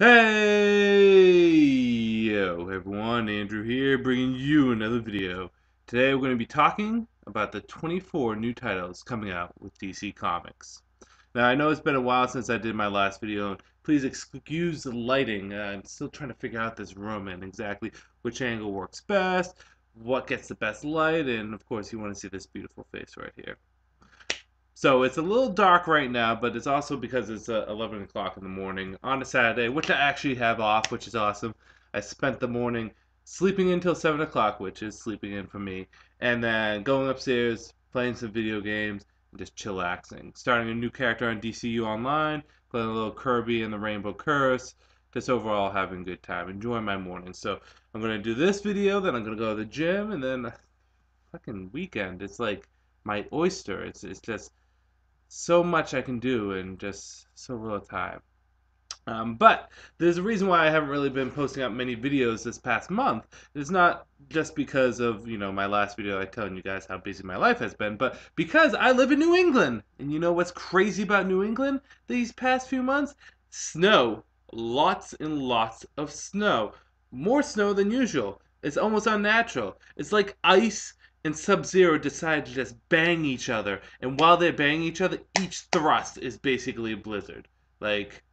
Hey, yo, everyone, Andrew here, bringing you another video. Today we're going to be talking about the 24 new titles coming out with DC Comics. Now, I know it's been a while since I did my last video, and please excuse the lighting. I'm still trying to figure out this room and exactly which angle works best, what gets the best light, and of course you want to see this beautiful face right here. So it's a little dark right now, but it's also because it's 11 o'clock in the morning on a Saturday, which I actually have off, which is awesome. I spent the morning sleeping until 7 o'clock, which is sleeping in for me, and then going upstairs, playing some video games, and just chillaxing. Starting a new character on DCU Online, playing a little Kirby and the Rainbow Curse, just overall having a good time, enjoying my morning. So I'm going to do this video, then I'm going to go to the gym, and then fucking weekend. It's like my oyster. It's just so much I can do in just so little time. But there's a reason why I haven't really been posting out many videos this past month. It's not just because of, my last video like telling you guys how busy my life has been, but because I live in New England. And you know what's crazy about New England these past few months? Snow. Lots and lots of snow. More snow than usual. It's almost unnatural. It's like ice and Sub-Zero decide to just bang each other, and while they're banging each other, each thrust is basically a blizzard. Like,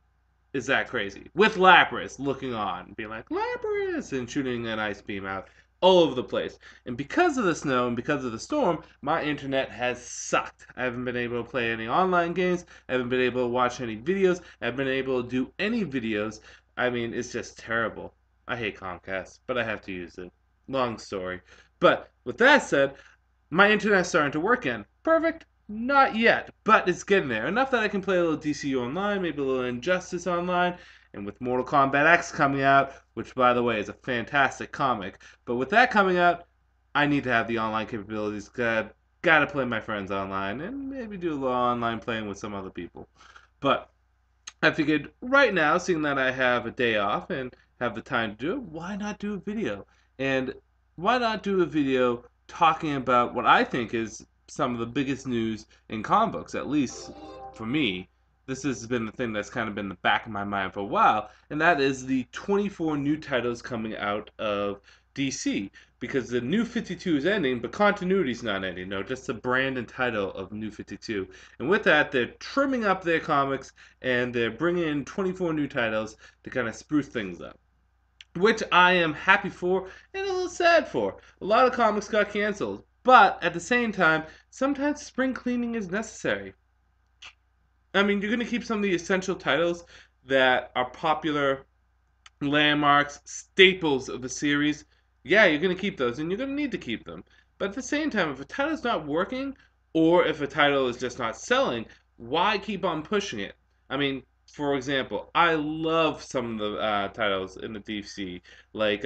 is that crazy? With Lapras looking on, being like, Lapras! And shooting an ice beam out all over the place. And because of the snow and because of the storm, my internet has sucked. I haven't been able to play any online games. I haven't been able to watch any videos. I haven't been able to do any videos. I mean, it's just terrible. I hate Comcast, but I have to use it. Long story. But with that said, my internet's starting to work again. Perfect? Not yet, but it's getting there. Enough that I can play a little DCU online, maybe a little Injustice online, and with Mortal Kombat X coming out, which by the way is a fantastic comic. But with that coming out, I need to have the online capabilities. Gotta play my friends online and maybe do a little online playing with some other people. But I figured right now, seeing that I have a day off and have the time to do it, why not do a video? And why not do a video talking about what I think is some of the biggest news in comic books, at least for me. This has been the thing that's kind of been in the back of my mind for a while, and that is the 24 new titles coming out of DC. Because the New 52 is ending, but continuity's not ending. No, just the brand and title of New 52. And with that, they're trimming up their comics and they're bringing in 24 new titles to kind of spruce things up, which I am happy for and a little sad for. A lot of comics got canceled, but at the same time, sometimes spring cleaning is necessary. I mean, you're going to keep some of the essential titles that are popular landmarks, staples of the series. Yeah, you're going to keep those, and you're going to need to keep them. But at the same time, if a title's not working, or if a title is just not selling, why keep on pushing it? I mean, for example, I love some of the titles in the DC, like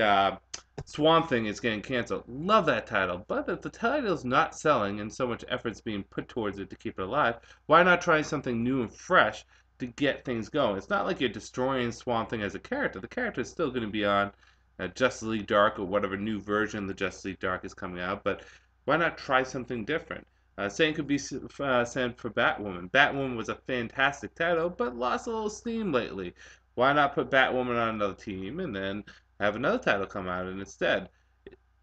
Swan Thing is getting canceled. Love that title, but if the title's not selling and so much effort's being put towards it to keep it alive, why not try something new and fresh to get things going? It's not like you're destroying Swamp Thing as a character. The character is still going to be on Justice League Dark or whatever new version of the Justice League Dark is coming out, but why not try something different? Same could be said for Batwoman. Batwoman was a fantastic title, but lost a little steam lately. Why not put Batwoman on another team and then have another title come out instead?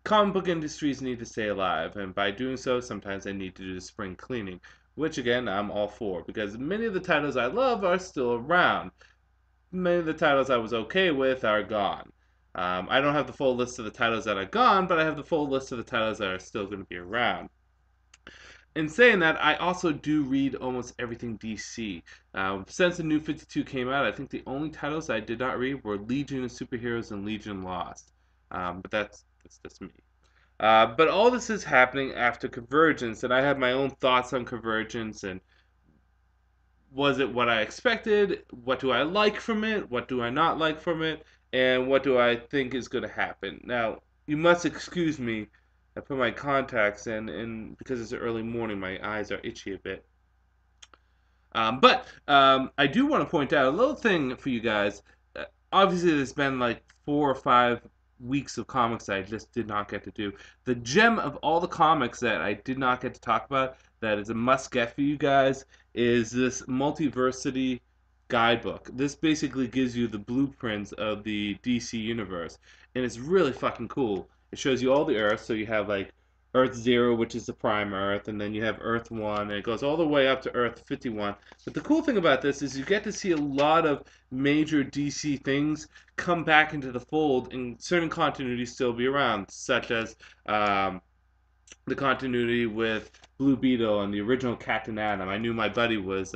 Comic book industries need to stay alive, and by doing so, sometimes they need to do the spring cleaning, which again, I'm all for, because many of the titles I love are still around. Many of the titles I was okay with are gone. I don't have the full list of the titles that are gone, but I have the full list of the titles that are still going to be around. In saying that, I also do read almost everything DC. Since the New 52 came out, I think the only titles I did not read were Legion of Superheroes and Legion Lost. But that's just me. But all this is happening after Convergence, and I have my own thoughts on Convergence and was it what I expected? What do I like from it? What do I not like from it? And what do I think is going to happen? Now, you must excuse me. I put my contacts in, and because it's early morning, my eyes are itchy a bit. But I do want to point out a little thing for you guys. Obviously, there's been like 4 or 5 weeks of comics I just did not get to do. The gem of all the comics that I did not get to talk about, that is a must get for you guys, is this Multiversity guidebook. This basically gives you the blueprints of the DC universe, and it's really fucking cool. It shows you all the Earths, so you have like Earth 0, which is the prime Earth, and then you have Earth 1, and it goes all the way up to Earth 51. But the cool thing about this is you get to see a lot of major DC things come back into the fold, and certain continuities still be around, such as um, the continuity with Blue Beetle and the original Captain Atom. I knew my buddy was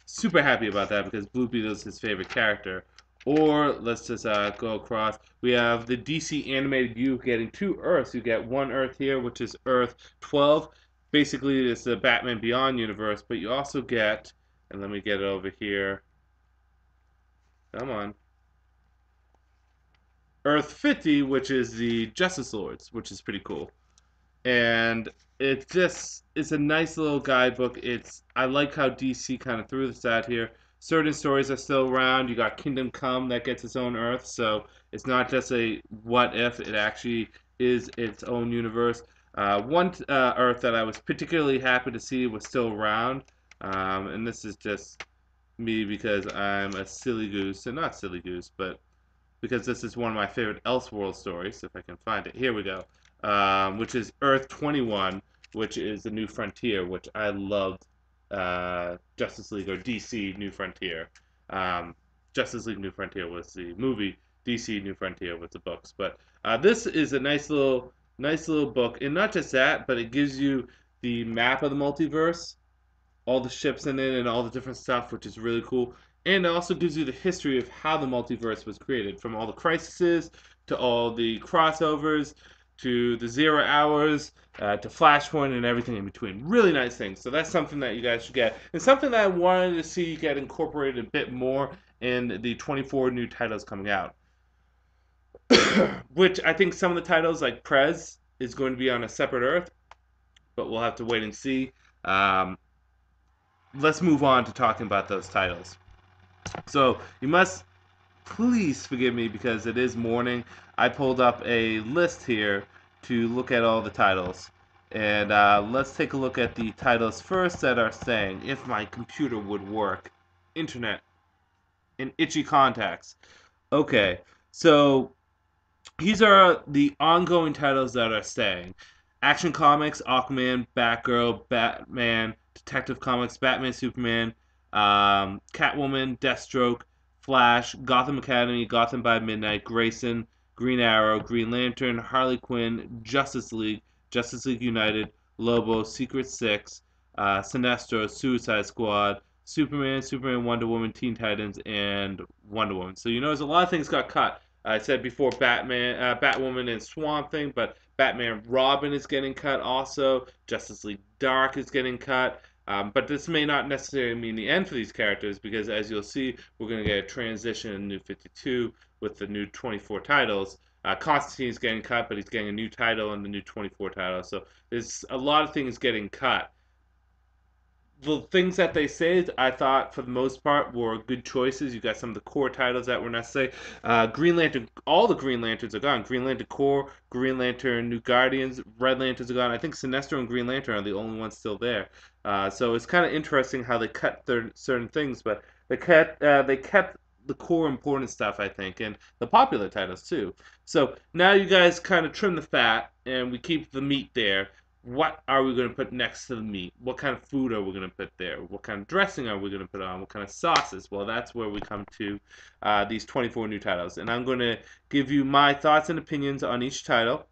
super happy about that because Blue Beetle is his favorite character. Or let's just go across. We have the DC animated U getting two Earths. You get one Earth here, which is Earth 12. Basically, it's the Batman Beyond universe, but you also get, and let me get it over here. Come on. Earth 50, which is the Justice Lords, which is pretty cool. And it's a nice little guidebook. I like how DC kind of threw this out here. Certain stories are still around. You got Kingdom Come that gets its own Earth, so it's not just a what if. It actually is its own universe. One Earth that I was particularly happy to see was still around, and this is just me because I'm a silly goose, and not silly goose, but because this is one of my favorite Elseworld stories, if I can find it. Here we go. Which is Earth 21, which is the New Frontier, which I loved. Justice League or DC New Frontier. Justice League New Frontier was the movie. DC New Frontier was the books. But this is a nice little book, and not just that, but it gives you the map of the multiverse, all the ships in it and all the different stuff, which is really cool. And it also gives you the history of how the multiverse was created, from all the crises to all the crossovers to the 0 hours to Flashpoint and everything in between. Really nice things. So that's something that you guys should get, and something that I wanted to see get incorporated a bit more in the 24 new titles coming out. Which I think some of the titles, like Prez, is going to be on a separate Earth, but we'll have to wait and see. Let's move on to talking about those titles. So you must please forgive me because it is morning. I pulled up a list here to look at all the titles. And let's take a look at the titles first that are saying, if my computer would work, internet, and itchy contacts. Okay, so these are the ongoing titles that are staying. Action Comics, Aquaman, Batgirl, Batman, Detective Comics, Batman, Superman, Catwoman, Deathstroke, Flash, Gotham Academy, Gotham by Midnight, Grayson, Green Arrow, Green Lantern, Harley Quinn, Justice League, Justice League United, Lobo, Secret Six, Sinestro, Suicide Squad, Superman, Superman, Wonder Woman, Teen Titans, and Wonder Woman. So you notice a lot of things got cut. I said before Batman, Batwoman, and Swamp Thing, but Batman Robin is getting cut also. Justice League Dark is getting cut. But this may not necessarily mean the end for these characters because, as you'll see, we're going to get a transition in New 52 with the new 24 titles. Constantine's getting cut, but he's getting a new title in the new 24 title. So there's a lot of things getting cut. The things that they saved, I thought, for the most part, were good choices. You got some of the core titles that were necessary. Green Lantern, all the Green Lanterns are gone. Green Lantern Core, Green Lantern New Guardians, Red Lanterns are gone. I think Sinestro and Green Lantern are the only ones still there. So it's kind of interesting how they cut certain things, but they kept the core important stuff, I think, and the popular titles too. So now you guys kind of trim the fat, and we keep the meat there. What are we going to put next to the meat? What kind of food are we going to put there? What kind of dressing are we going to put on? What kind of sauces? Well, that's where we come to these 24 new titles. And I'm going to give you my thoughts and opinions on each title.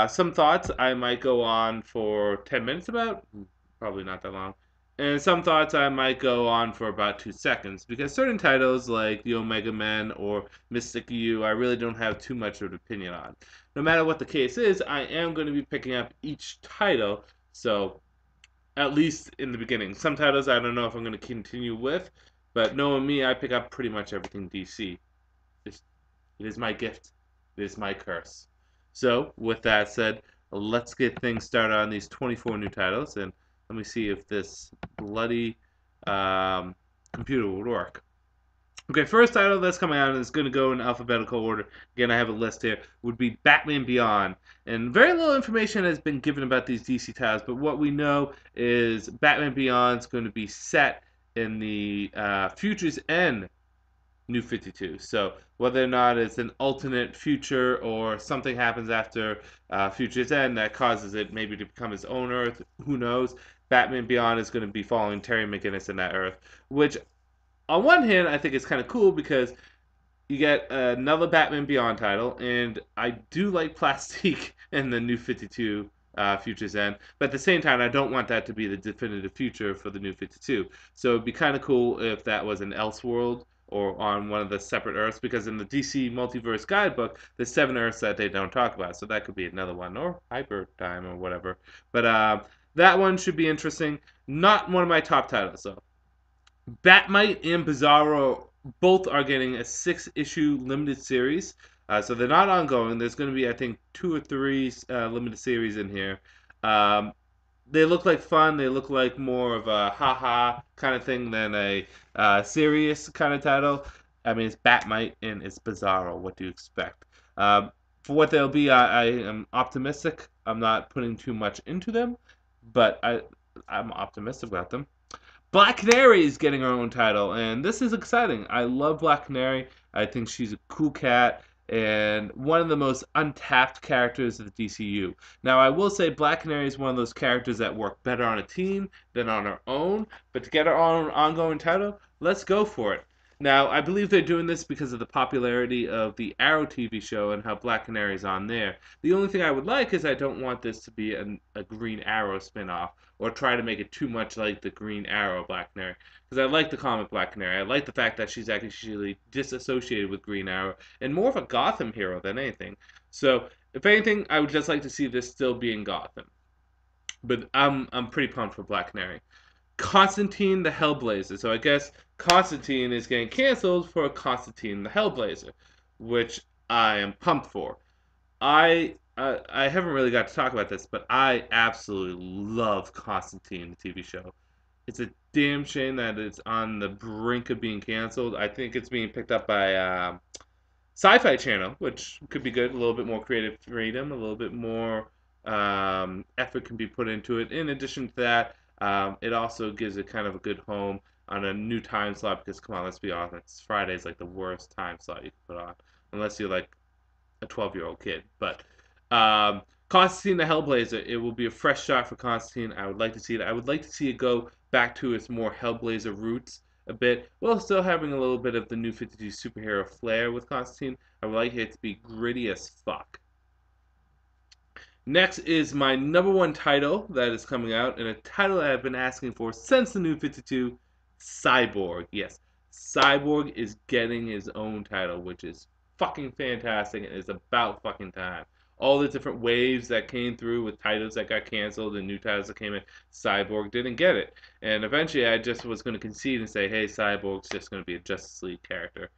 Some thoughts I might go on for 10 minutes about. Probably not that long. And some thoughts I might go on for about 2 seconds. Because certain titles like the Omega Men or Mystic U, I really don't have too much of an opinion on. No matter what the case is, I am going to be picking up each title, so at least in the beginning. Some titles I don't know if I'm going to continue with, but knowing me, I pick up pretty much everything DC. It is my gift. It is my curse. So, with that said, let's get things started on these 24 new titles, and let me see if this bloody computer will work. Okay, first title that's coming out, and it's going to go in alphabetical order. Again, I have a list here. Would be Batman Beyond. And very little information has been given about these DC titles, but what we know is Batman Beyond is going to be set in the Futures End New 52. So whether or not it's an alternate future or something happens after Future's End that causes it maybe to become its own Earth, who knows? Batman Beyond is going to be following Terry McGinnis in that Earth, which on one hand I think is kind of cool because you get another Batman Beyond title, and I do like Plastique in the New 52 Future's End, but at the same time, I don't want that to be the definitive future for the New 52. So it'd be kind of cool if that was an Elseworld or on one of the separate Earths, because in the DC Multiverse Guidebook, there's 7 Earths that they don't talk about, so that could be another one, or Hyper Time or whatever. But that one should be interesting. Not one of my top titles, though. Batmite and Bizarro both are getting a 6-issue limited series. So they're not ongoing. There's going to be, I think, 2 or 3 limited series in here. Um, they look like fun. They look like more of a haha kind of thing than a serious kind of title. I mean, it's Batmite and it's Bizarro. What do you expect? For what they'll be, I am optimistic. I'm not putting too much into them, but I'm optimistic about them. Black Canary is getting her own title, and this is exciting. I love Black Canary. I think she's a cool cat and one of the most untapped characters of the DCU. Now, I will say Black Canary is one of those characters that work better on a team than on her own, but to get her own ongoing title, let's go for it. Now, I believe they're doing this because of the popularity of the Arrow TV show and how Black Canary is on there. The only thing I would like is I don't want this to be a Green Arrow spinoff or try to make it too much like the Green Arrow Black Canary. Because I like the comic Black Canary. I like the fact that she's actually disassociated with Green Arrow and more of a Gotham hero than anything. So, if anything, I would just like to see this still be in Gotham. But I'm pretty pumped for Black Canary. Constantine the Hellblazer. So I guess Constantine is getting canceled for Constantine the Hellblazer, which I am pumped for. I haven't really got to talk about this, but I absolutely love Constantine, the TV show. It's a damn shame that it's on the brink of being canceled. I think it's being picked up by Sci-Fi Channel, which could be good. A little bit more creative freedom, a little bit more effort can be put into it. In addition to that, it also gives it kind of a good home on a new time slot because, come on, let's be honest, Friday is like the worst time slot you can put on, unless you're like a 12-year-old kid. But Constantine the Hellblazer, it will be a fresh start for Constantine. I would like to see it. I would like to see it go back to its more Hellblazer roots a bit, while still having a little bit of the New 52 superhero flair with Constantine. I would like it to be gritty as fuck. Next is my number one title that is coming out, and a title that I've been asking for since the New 52, Cyborg. Yes, Cyborg is getting his own title, which is fucking fantastic and is about fucking time. All the different waves that came through with titles that got canceled and new titles that came in, Cyborg didn't get it. And eventually I just was going to concede and say, hey, Cyborg's just going to be a Justice League character.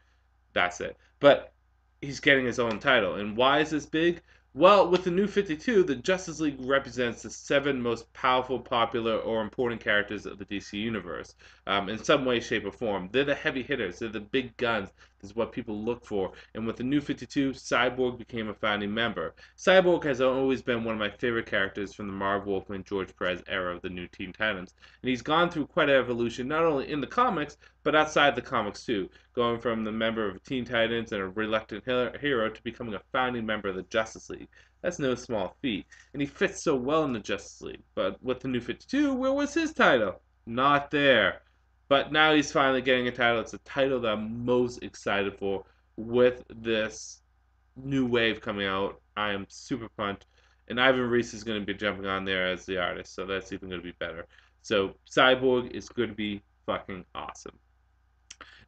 That's it. But he's getting his own title. And why is this big? Well, with the New 52, the Justice League represents the 7 most powerful, popular, or important characters of the DC Universe in some way, shape, or form. They're the heavy hitters. They're the big guns. This is what people look for. And with the New 52, Cyborg became a founding member. Cyborg has always been one of my favorite characters from the Marv Wolfman, George Perez era of the New Teen Titans. And he's gone through quite an evolution, not only in the comics, but outside the comics too, going from the member of Teen Titans and a reluctant hero to becoming a founding member of the Justice League. That's no small feat, and he fits so well in the Justice League. But with the New 52, where was his title? Not there. But now he's finally getting a title. It's a title that I'm most excited for with this new wave coming out. I am super pumped. And Ivan Reis is going to be jumping on there as the artist, so that's even going to be better. So Cyborg is going to be fucking awesome.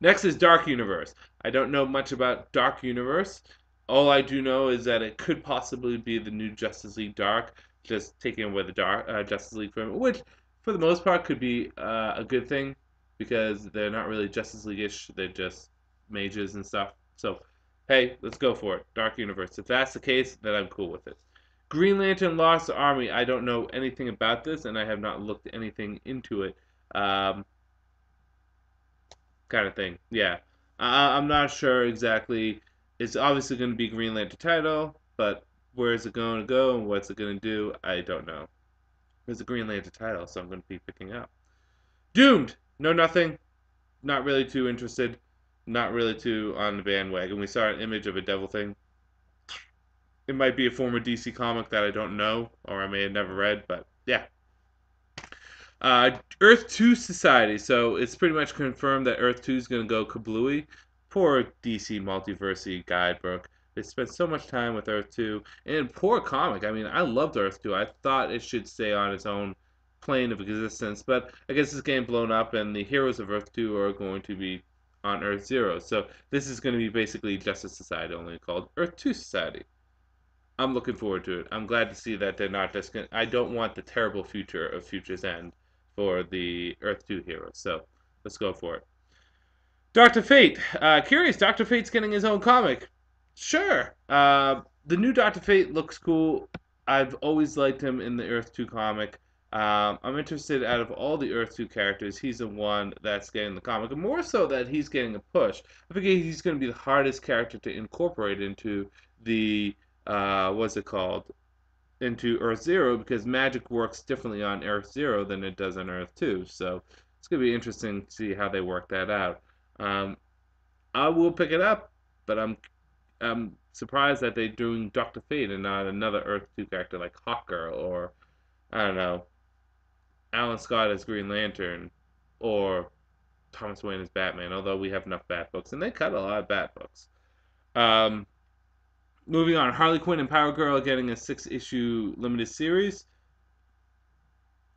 Next is Dark Universe. I don't know much about Dark Universe. All I do know is that it could possibly be the new Justice League Dark, just taking away the Dark Justice League from it, which for the most part could be a good thing because they're not really Justice League-ish. They're just mages and stuff. So, hey, let's go for it. Dark Universe. If that's the case, then I'm cool with it. Green Lantern Lost Army. I don't know anything about this, and I have not looked anything into it. Kind of thing. Yeah. I'm not sure exactly. It's obviously going to be Green Lantern title, but where is it going to go and what's it going to do? I don't know. It's a Green Lantern title, so I'm going to be picking up. Doomed! No, nothing. Not really too interested. Not really too on the bandwagon. We saw an image of a devil thing. It might be a former DC comic that I don't know, or I may have never read, but yeah. Earth 2 Society. So it's pretty much confirmed that Earth 2 is going to go kablooey. Poor DC Multiversity guidebook. They spent so much time with Earth 2. And poor comic. I mean, I loved Earth 2. I thought it should stay on its own plane of existence. But I guess it's getting blown up, and the heroes of Earth 2 are going to be on Earth 0. So this is going to be basically Justice Society, only called Earth 2 Society. I'm looking forward to it. I'm glad to see that they're not just going to. I don't want the terrible future of Future's End for the Earth 2 heroes. So let's go for it. Dr. Fate. Curious, Dr. Fate's getting his own comic. Sure. The new Dr. Fate looks cool. I've always liked him in the Earth 2 comic. I'm interested out of all the Earth 2 characters, he's the one that's getting the comic. And more so that he's getting a push. I figure he's going to be the hardest character to incorporate into the, what's it called? Into Earth Zero because magic works differently on Earth Zero than it does on Earth Two. So it's gonna be interesting to see how they work that out. Um, I will pick it up, but I'm surprised that they're doing Doctor Fate and not another Earth Two character like Hawkgirl or I don't know Alan Scott as Green Lantern or Thomas Wayne as Batman. Although we have enough Bat books and they cut a lot of Bat books. Um, Moving on, Harley Quinn and Power Girl getting a 6-issue limited series.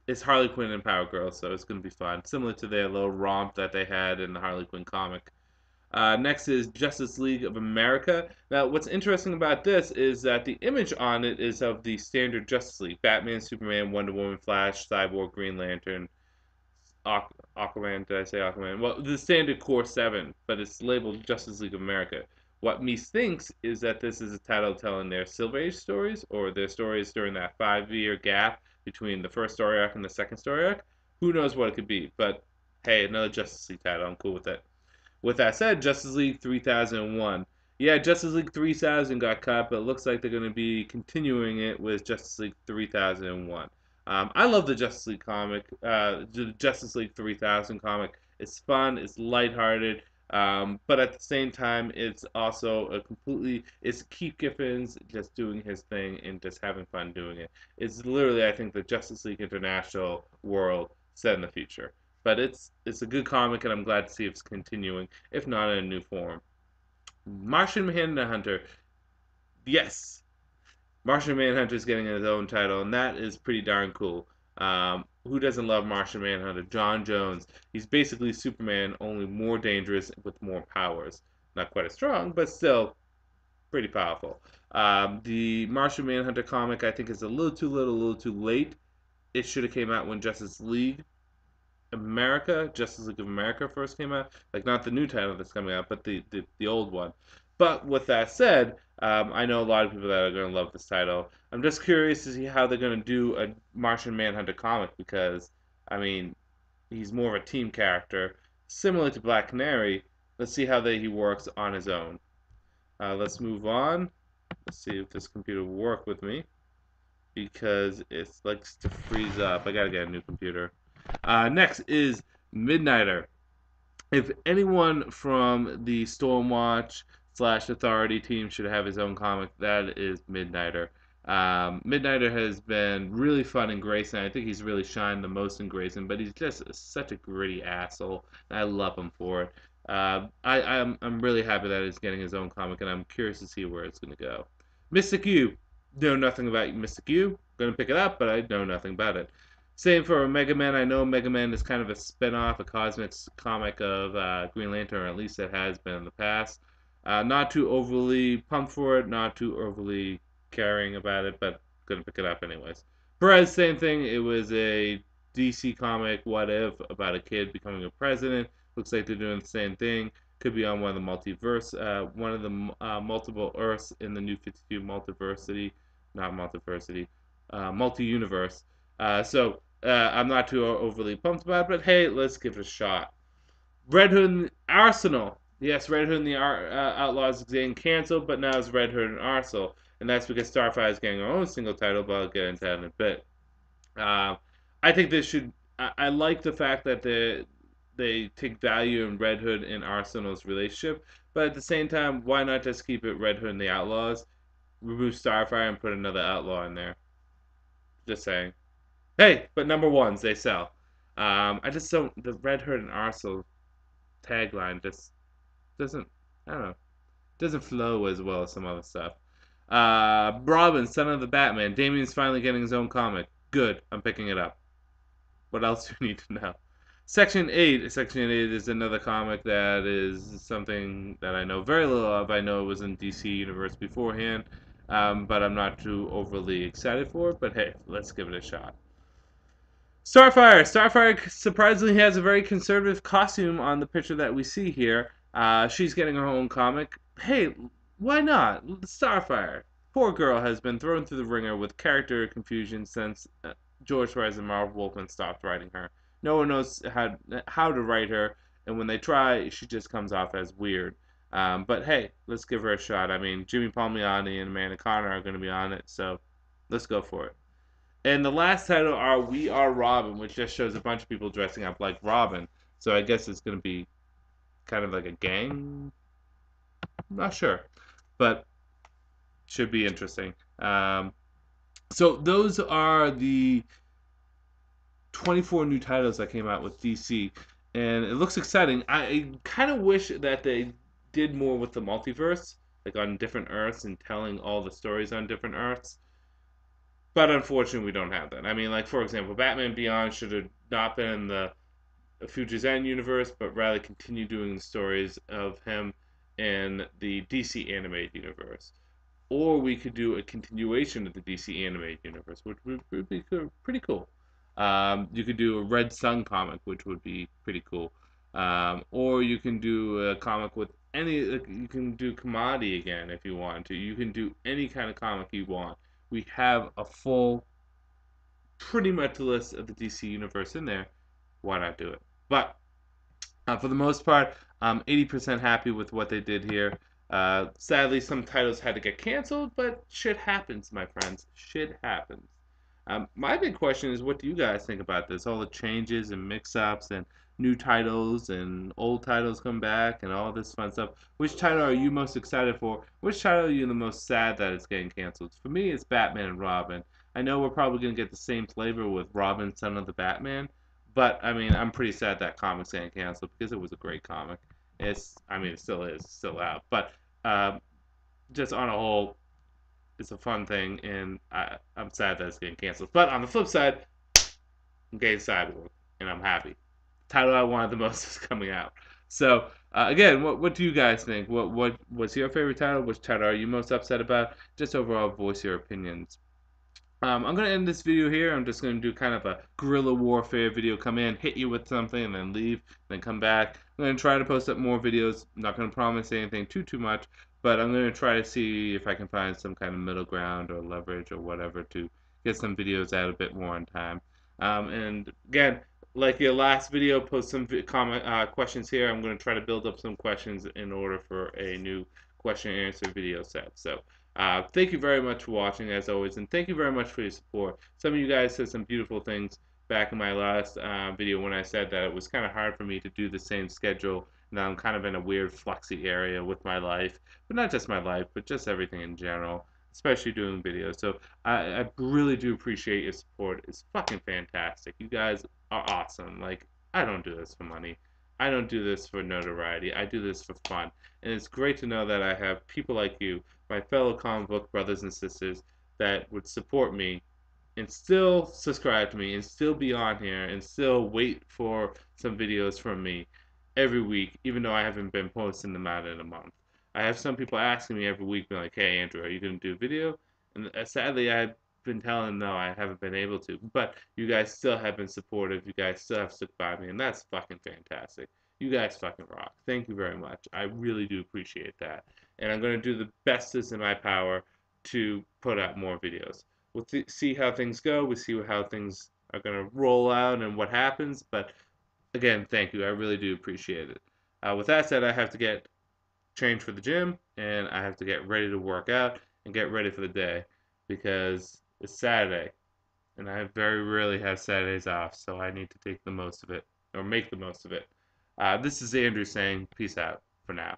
It's Harley Quinn and Power Girl, so it's going to be fun. Similar to their little romp that they had in the Harley Quinn comic. Next is Justice League of America. Now, what's interesting about this is that the image on it is of the standard Justice League. Batman, Superman, Wonder Woman, Flash, Cyborg, Green Lantern, Aquaman, did I say Aquaman? Well, the standard core 7, but it's labeled Justice League of America. What Mies thinks is that this is a title telling their Silver Age stories, or their stories during that 5-year gap between the first story arc and the second story arc. Who knows what it could be, but hey, another Justice League title, I'm cool with it. With that said, Justice League 3001. Yeah, Justice League 3000 got cut, but it looks like they're going to be continuing it with Justice League 3001. I love the Justice League comic, the Justice League 3000 comic. It's fun, it's lighthearted, but at the same time, it's also it's Keith Giffens just doing his thing and just having fun doing it. It's literally, I think, the Justice League International world set in the future. But it's a good comic, and I'm glad to see it's continuing, if not in a new form. Martian Manhunter, yes, Martian Manhunter is getting his own title, and that is pretty darn cool. Who doesn't love Martian Manhunter? John Jones. He's basically Superman, only more dangerous with more powers. Not quite as strong, but still pretty powerful. The Martian Manhunter comic, I think, is a little too little, a little too late. It should have came out when Justice League Justice League of America first came out. Like not the new title that's coming out, but the old one. But with that said, I know a lot of people that are going to love this title. I'm just curious to see how they're going to do a Martian Manhunter comic because, I mean, he's more of a team character, similar to Black Canary. Let's see how he works on his own. Let's move on. Let's see if this computer will work with me because it likes to freeze up. I gotta get a new computer. Next is Midnighter. If anyone from the Stormwatch / Authority team should have his own comic, that is Midnighter. Midnighter has been really fun in Grayson. I think he's really shined the most in Grayson, but he's just such a gritty asshole, and I love him for it. I'm really happy that he's getting his own comic, and I'm curious to see where it's going to go. Mystic U. Know nothing about Mystic U. Gonna pick it up, but I know nothing about it. Same for Mega Man. I know Mega Man is kind of a spin-off, a cosmic comic of Green Lantern, or at least it has been in the past. Not too overly pumped for it, not too overly caring about it, but gonna pick it up anyways. Perez, same thing. It was a DC comic, What If, about a kid becoming a president. Looks like they're doing the same thing. Could be on one of the one of the multiple Earths in the New 52 Multiversity, not Multiversity, multi-universe. I'm not too overly pumped about it, but hey, let's give it a shot. Red Hood and Arsenal. Yes, Red Hood and the Outlaws is getting canceled, but now it's Red Hood and Arsenal. And that's because Starfire is getting her own single title, but I'll get into that in a bit. I think this should. I like the fact that they take value in Red Hood and Arsenal's relationship, but at the same time, why not just keep it Red Hood and the Outlaws, remove Starfire, and put another outlaw in there? Just saying. Hey, but number ones they sell. I just don't. The Red Hood and Arsenal tagline just doesn't. I don't know. Doesn't flow as well as some other stuff. Robin, son of the Batman. Damien's finally getting his own comic. Good. I'm picking it up. What else do you need to know? Section 8. Section 8 is another comic that is something that I know very little of. I know it was in DC Universe beforehand, but I'm not too overly excited for it. But hey, let's give it a shot. Starfire. Starfire surprisingly has a very conservative costume on the picture that we see here. She's getting her own comic. Hey, why not? Starfire. Poor girl has been thrown through the ringer with character confusion since George Rice and Marv Wolfman stopped writing her. No one knows how to write her, and when they try, she just comes off as weird. But hey, let's give her a shot. I mean, Jimmy Palmiotti and Amanda Connor are going to be on it, so let's go for it. And the last title are We Are Robin, which just shows a bunch of people dressing up like Robin. So I guess it's going to be kind of like a gang. I'm not sure, but should be interesting. So those are the 24 new titles that came out with DC, and it looks exciting. I kind of wish that they did more with the multiverse, like on different Earths and telling all the stories on different Earths. But unfortunately, we don't have that. I mean, like for example, Batman Beyond should have not been in the Future's End universe, but rather continue doing the stories of him in the DC animated universe. Or we could do a continuation of the DC animated universe, which would be pretty cool. You could do a Red Sun comic, which would be pretty cool. Or you can do a comic with any. You can do Commodity again if you want to. You can do any kind of comic you want. We have a full, pretty much list of the DC universe in there. Why not do it? But for the most part, I'm 80% happy with what they did here. Sadly, some titles had to get canceled, but shit happens, my friends. Shit happens. My big question is, what do you guys think about this? All the changes and mix-ups and new titles and old titles come back and all this fun stuff. Which title are you most excited for? Which title are you the most sad that it's getting canceled? For me, it's Batman and Robin. I know we're probably going to get the same flavor with Robin, Son of the Batman, but I mean, I'm pretty sad that comic's getting canceled because it was a great comic. I mean, it still is, still out. But uh, just on a whole, it's a fun thing, and I'm sad that it's getting canceled. But on the flip side, I'm getting Cyborg, and I'm happy. The title I wanted the most is coming out. So again, what do you guys think? What's your favorite title? Which title are you most upset about? Just overall, voice your opinions. I'm going to end this video here. I'm just going to do kind of a guerrilla warfare video. Come in, hit you with something, and then leave, then come back. I'm going to try to post up more videos. I'm not going to promise anything too much, but I'm going to try to see if I can find some kind of middle ground or leverage or whatever to get some videos out a bit more on time. And again, like your last video, post some comment questions here. I'm going to try to build up some questions in order for a new question and answer video set. So. Thank you very much for watching, as always, and thank you very much for your support. Some of you guys said some beautiful things back in my last video when I said that it was kind of hard for me to do the same schedule. Now I'm kind of in a weird fluxy area with my life, but not just my life, but just everything in general, especially doing videos. So I really do appreciate your support. It's fucking fantastic. You guys are awesome. Like, I don't do this for money. I don't do this for notoriety. I do this for fun. And it's great to know that I have people like you, my fellow comic book brothers and sisters, that would support me and still subscribe to me and still be on here and still wait for some videos from me every week, even though I haven't been posting them out in a month. I have some people asking me every week, being like, hey, Andrew, are you going to do video? And sadly, I've been telling them no, I haven't been able to. But you guys still have been supportive. You guys still have stuck by me, and that's fucking fantastic. You guys fucking rock. Thank you very much. I really do appreciate that. And I'm going to do the best that's in my power to put out more videos. We'll see how things go. We'll see how things are going to roll out and what happens. But again, thank you. I really do appreciate it. With that said, I have to get changed for the gym, and I have to get ready to work out and get ready for the day because it's Saturday, and I very rarely have Saturdays off, so I need to take the most of it, or make the most of it. This is Andrew saying peace out for now.